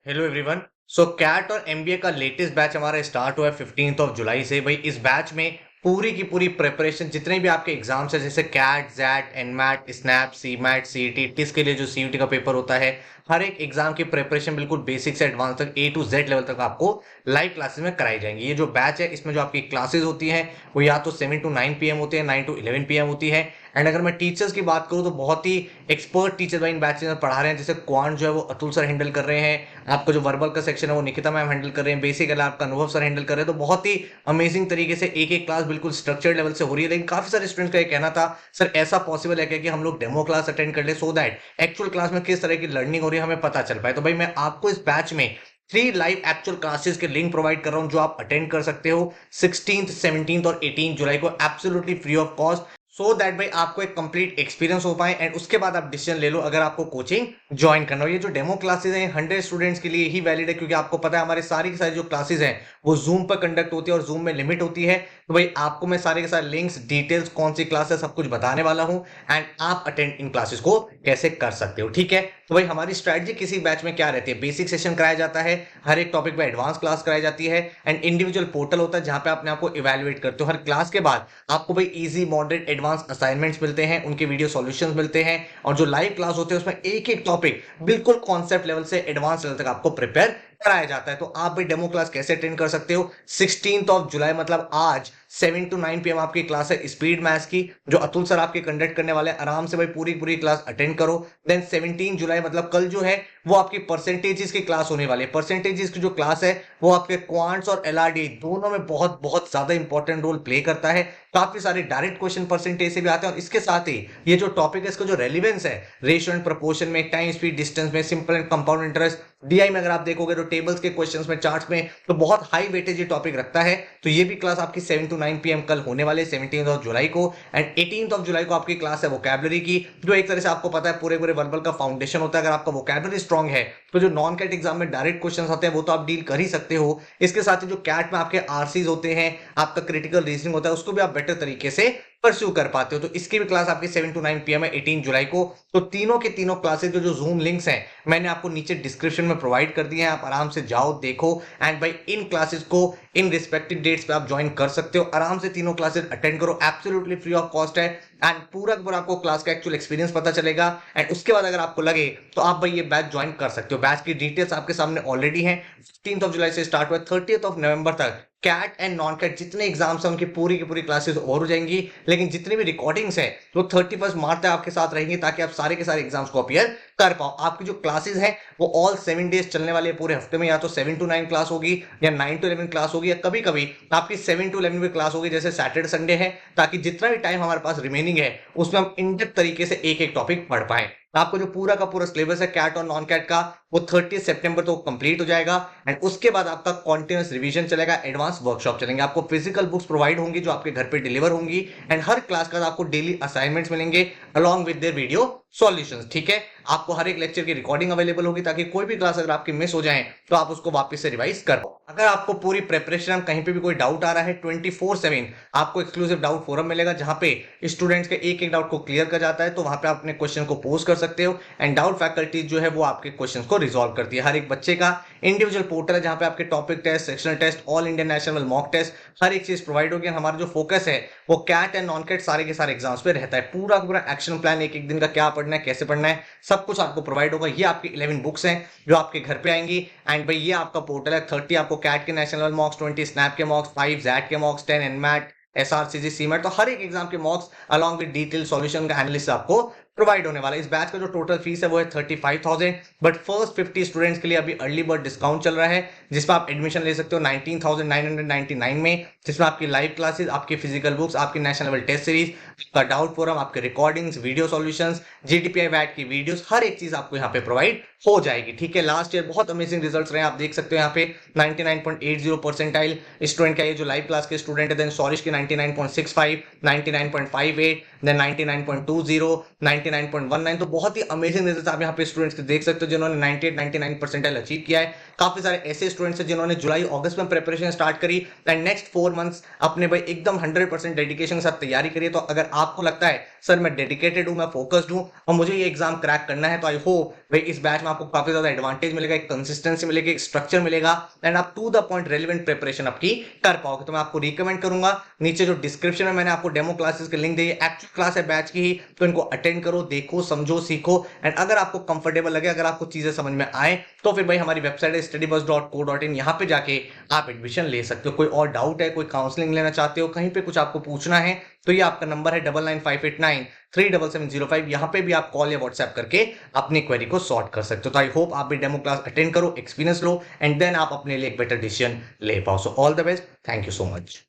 Hello everyone. So CAT और MBA का latest batch हमारा स्टार्ट हुआ है 15 जुलाई से। भाई इस बैच में पूरी की पूरी प्रिपरेशन, जितने भी आपके एग्जाम्स है जैसे CAT, XAT, NMAT, SNAP, CMAT, CET, TISS के लिए जो सीयूटी का पेपर होता है, हर एक एग्जाम की प्रिपरेशन बिल्कुल बेसिक से एडवांस तक ए टू जेड लेवल तक आपको लाइव क्लासेस में कराई जाएंगी। ये जो बैच है इसमें जो आपकी क्लासेस होती हैं वो या तो 7 to 9 पीएम होती है, 9 to 11 पीएम होती है। एंड अगर मैं टीचर्स की बात करूं तो बहुत ही एक्सपर्ट टीचर भाई इन बैचेस में पढ़ा रहे हैं। जैसे क्वांट जो है वो अतुल सर हैंडल कर रहे हैं, आपका जो वर्बल का सेक्शन है वो निकिता मैम हैंडल कर रहे हैं, बेसिक है आपका अनुभव सर हैंडल कर रहे हैं। तो बहुत ही अमेजिंग तरीके से एक एक क्लास बिल्कुल स्ट्रक्चर्ड लेवल से हो रही है। लेकिन काफी सारे स्टूडेंट्स का ये कहना था सर ऐसा पॉसिबल है क्या कि हम लोग डेमो क्लास अटेंड कर ले, सो दैट एक्चुअल क्लास में किस तरह की लर्निंग हो रही है हमें पता चल पाए। तो भाई मैं आपको इस बैच में 3 लाइव एक्चुअल क्लासेस के लिंक प्रोवाइड कर रहा हूं जो आप अटेंड कर सकते हो 16th, 17th और 18 जुलाई को absolutely free of cost, so that भाई आपको एक कंप्लीट एक्सपीरियंस हो पाए एंड उसके बाद आप डिसीजन ले लो अगर आपको कोचिंग ज्वाइन करना हो। ये जो डेमो क्लासेस हैं 100 स्टूडेंट्स के लिए ही वैलिड है, क्योंकि आपको पता है हमारे सारी की सारी जो क्लासेस हैं वो जूम पर कंडक्ट होती है और जूम में लिमिट होती है। तो भाई आपको मैं सारे के सारे लिंक्स, डिटेल्स, कौन सी क्लासेस, सब कुछ बताने वाला हूं एंड आप अटेंड इन क्लासेस को कैसे कर सकते हो। ठीक है, तो भाई हमारी स्ट्रैटेजी किसी बैच में क्या रहती है, बेसिक सेशन कराया जाता है, हर एक टॉपिक पे एडवांस क्लास कराई जाती है एंड इंडिविजुअल पोर्टल होता है जहां पे अपने आपको इवेल्युएट करते हो। हर क्लास के बाद आपको भाई इजी, मॉडरेट, एडवांस असाइनमेंट्स मिलते हैं, उनके वीडियो सॉल्यूशंस मिलते हैं और जो लाइव क्लास होते हैं उसमें एक एक टॉपिक बिल्कुल कॉन्सेप्ट लेवल से एडवांस लेवल तक आपको प्रिपेयर कराया जाता है। तो आप भी डेमो क्लास कैसे अटेंड कर सकते हो, 16 जुलाई मतलब आज 7 to 9 पीएम आपकी क्लास है स्पीड मैथ्स की, जो अतुल सर आपके कंडक्ट करने वाले हैं। आराम से भाई पूरी पूरी क्लास अटेंड करो। देन 17 जुलाई मतलब कल जो है वो आपकी परसेंटेजेस की क्लास होने वाली है। परसेंटेजेस की जो क्लास है वो आपके क्वांट्स और एलआरडी दोनों में बहुत बहुत ज्यादा इंपॉर्टेंट रोल प्ले करता है। काफी सारे डायरेक्ट क्वेश्चन परसेंटेज से भी आते हैं और इसके साथ ही ये जो टॉपिक है इसका जो रेलिवेंस है रेशियो एंड प्रोपोर्शन में, टाइम, स्पीड, डिस्टेंस में, simple and compound interest, DI में अगर आप देखोगे तो टेबल्स के क्वेश्चंस में, चार्ट्स में, तो बहुत हाई वेटेज ये टॉपिक रखता है। तो ये भी क्लास आपकी 7 to 9 पीएम कल होने वाले 17 जुलाई को। एंड 18 जुलाई को आपकी क्लास है वोकैबुलरी की, जो एक तरह से आपको पता है पूरे पूरे वर्बल का फाउंडेशन होता है। अगर आपका वोकैबुलरी स्ट्रांग है तो जो नॉन कैट एग्जाम में डायरेक्ट क्वेश्चन आते हैं वो तो आप डील कर ही सकते हो। इसके साथ ही जो कैट में आपके आरसीज होते हैं, आपका क्रिटिकल रीजनिंग होता है, उसको भी आप बेटर तरीके से परस्यू कर पाते हो। तो इसकी भी क्लास आपकी 7 to 9 पीएम है 18 जुलाई को। तो तीनों के तीनों क्लासेस जो जो जूम लिंक्स हैं मैंने आपको नीचे डिस्क्रिप्शन में प्रोवाइड कर दिए हैं, आप आराम से जाओ, देखो एंड भाई इन क्लासेस को इन रिस्पेक्टिव डेट्स पे आप ज्वाइन कर सकते हो। आराम से तीनों क्लासेस अटेंड करो, एब्सोल्युटली फ्री ऑफ कॉस्ट है एंड पूरा का पूरा आपको क्लास का एक्चुअल एक्सपीरियंस पता चलेगा। एंड उसके बाद अगर आपको लगे तो आप भाई ये बैच ज्वाइन कर सकते हो। बैच की डिटेल्स आपके सामने ऑलरेडी है। 15 जुलाई से स्टार्ट हुआ, 30 नवंबर तक कैट एंड नॉन कैट जितने एग्जाम्स हैं उनकी पूरी की पूरी क्लासेस ओवर हो जाएंगी, लेकिन जितनी भी रिकॉर्डिंग्स है वो 31 मार्च तक आपके साथ रहेंगी ताकि आप सारे के सारे एग्जाम्स को अपियर कर पाओ। आपकी जो क्लासेस हैं वो ऑल 7 डेज चलने वाली है पूरे हफ्ते में, या तो 7 to 9 क्लास होगी या 9 to 11 क्लास होगी, या कभी कभी आपकी 7 to 11 भी क्लास होगी जैसे सैटरडे संडे है, ताकि जितना भी टाइम हमारे पास रिमेनिंग है उसमें हम इन डेप्थ तरीके से एक एक टॉपिक पढ़ पाए। आपको जो पूरा का पूरा सिलेबस है कैट और नॉन कैट का वो 30 सितंबर तो कंप्लीट हो जाएगा एंड उसके बाद आपका कॉन्टिन्यूस रिवीजन चलेगा, एडवांस वर्कशॉप चलेंगे, आपको फिजिकल बुक्स प्रोवाइड होंगी जो आपके घर पे डिलीवर होंगी एंड हर क्लास का आपको डेली असाइनमेंट्स मिलेंगे along with their video solutions. ठीक है, आपको हर एक लेक्चर की रिकॉर्डिंग अवेलेबल होगी ताकि कोई भी क्लास अगर आपकी मिस हो जाए तो आप उसको वापस से रिवाइज कर पाओ। अगर आपको पूरी प्रिपरेशन कहीं पे भी कोई डाउट आ रहा है 24/7 आपको एक्सक्लूसिव डाउट फोरम मिलेगा जहां पे स्टूडेंट्स के एक एक डाउट को क्लियर कर जाता है। तो वहां पे आप अपने क्वेश्चन को पोस्ट कर सकते हो एंड डाउट फैकल्टी जो है वो आपके क्वेश्चन को रिजॉल्व करती है। हर एक बच्चे का इंडिविजुअल पोर्टल है जहां पे आपके topic test, sectional test, all Indian national mock test, हर एक चीज प्रोवाइड होगी। हमारा जो फोकस है वो कैट एंड नॉन कैट सारे के सारे एग्जाम्स पे रहता है। पूरा पूरा एक्शन प्लान, एक एक दिन का क्या पढ़ना है, कैसे पढ़ना है, सब कुछ आपको प्रोवाइड होगा। ये आपकी 11 बुक्स हैं जो आपके घर पे आएंगी एंड भाई ये आपका पोर्टल है। 30 आपको कैट के नेशनल मॉक्स, 20 स्नैप के मॉक्स, 5 जैट के मॉक्स, 10 एनमैट, एसआरसीजी, सीमेट, तो हर एक एग्जाम के मॉक्स अलॉन्ग विद डिटेल सॉल्यूशन का एनालिसिस आपको प्रोवाइड होने वाला है। इस बैच का जो टोटल फीस है वो है 35,000, बट फर्स्ट 50 स्टूडेंट्स के लिए अभी अर्ली बर्ड डिस्काउंट चल रहा है जिसमें आप एडमिशन ले सकते हो 19,999 में, जिसमें आपकी लाइव क्लासेस, आपकी फिजिकल बुक्स, आपकी नेशनल लेवल टेस्ट सीरीज, आपका डाउट फोरम, आपके रिकॉर्डिंग्स, वीडियो सॉल्यूशंस, जीडीपीआई वैट की वीडियोस, हर एक चीज आपको यहाँ पे प्रोवाइड हो जाएगी। ठीक है, लास्ट ईयर बहुत अमेजिंग रिजल्ट्स रहे, आप देख सकते हो यहाँ पे 99.80 परसेंटाइल स्टूडेंट का, ये जो लाइव क्लास के स्टूडेंट है। देन सॉरिश की 99.65, 99.58, देन 99.20, 99.19, तो बहुत ही अमेजिंग रिजल्ट आप यहाँ पे स्टूडेंट्स के देख सकते हो जिन्होंने 98, 99 परसेंटाइल अचीव किया है। काफी सारे ऐसे स्टूडेंट्स हैं जिन्होंने जुलाई अगस्त में प्रिपरेशन स्टार्ट करी एंड नेक्स्ट 4 मंथ्स अपने भाई एकदम 100% डेडिकेशन के साथ तैयारी करिए। तो अगर आपको लगता है सर मैं डेडिकेटेड हूं, मैं फोकस्ड हूं और मुझे ये एग्जाम क्रैक करना है, तो आई होप भाई इस बैच में में आपको काफी ज्यादा एडवांटेज मिलेगा, एक कंसिस्टेंसी मिलेगी, एक स्ट्रक्चर मिलेगा एंड आप to the point relevant preparation आपकी कर पाओगे। तो मैं आपको रिकमेंड करूंगा, नीचे जो डिस्क्रिप्शन में मैंने आपको डेमो क्लासेस के लिंक दी है, एक्चुअल क्लास है बैच की ही, तो इनको अटेंड करो, देखो, समझो, सीखो एंड अगर आपको कंफर्टेबल लगे, अगर आपको चीजें समझ में आए तो फिर भाई हमारी वेबसाइट है studybus.co.in, यहाँ पे जाके आप एडमिशन ले सकते हो। कोई और डाउट है, कोई काउंसलिंग लेना चाहते हो, कहीं पे कुछ आपको पूछना है, तो ये आपका नंबर है 9958937705, यहाँ पे भी आप कॉल या व्हाट्सएप करके अपनी क्वेरी को सॉर्ट कर सकते हो। तो आई होप आप भी डेमो क्लास अटेंड करो, एक्सपीरियंस लो एंड देन आप अपने लिए एक बेटर डिसीजन ले पाओ। So all the best, thank you so much.